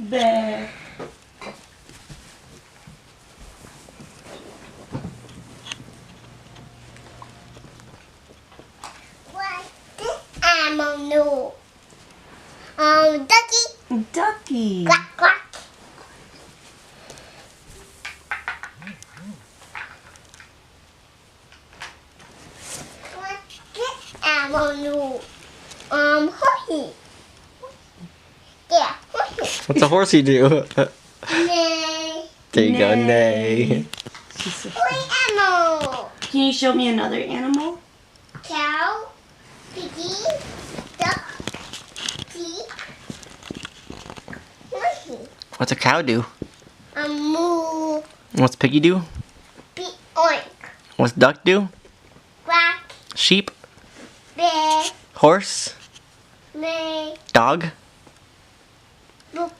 Bear. What's this animal know? Ducky. Ducky. Quack, quack. What's this animal know? Horsey. Yeah, horsey. What's a horsey do? Nay. There you go, Neigh. neigh. What animal? Can you show me another animal? Cow, piggy, duck, sheep, horsey. What's a cow do? Moo, What's piggy do? beep, oink, What's duck do? quack, Sheep? bear, Horse? neigh, Dog? boop,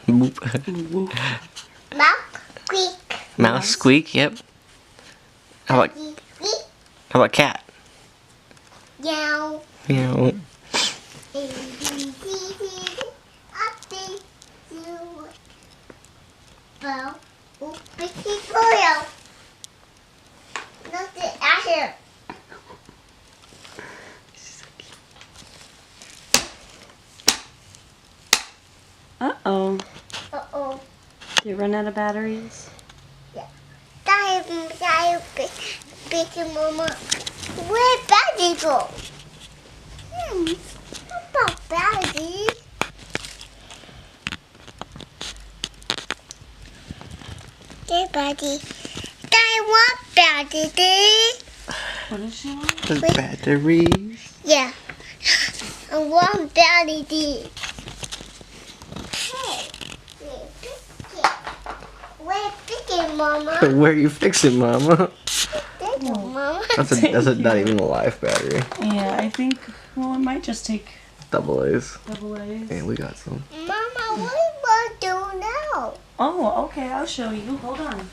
Boop. mouse, squeak, Mouse squeak, yep. How about squeak, cat? meow, Meow. A, B, C, D, up, D, U, bow, oop, picky, coil. Look at Asher. Uh-oh. Uh-oh. Did you run out of batteries? Die, big mama. Where Daddy go? What about Daddy? Hey, buddy. I want Daddy. What does she want? The batteries. Yeah. I want Daddy. Hey, we're picking, Mama. Where are you fixing, Mama? Thank you, Mama. That's not even a live battery. Yeah, I think, well, it might just take Double A's. double A's. Yeah, we got some. Mama, what do you want to do now? Oh, okay, I'll show you. Hold on.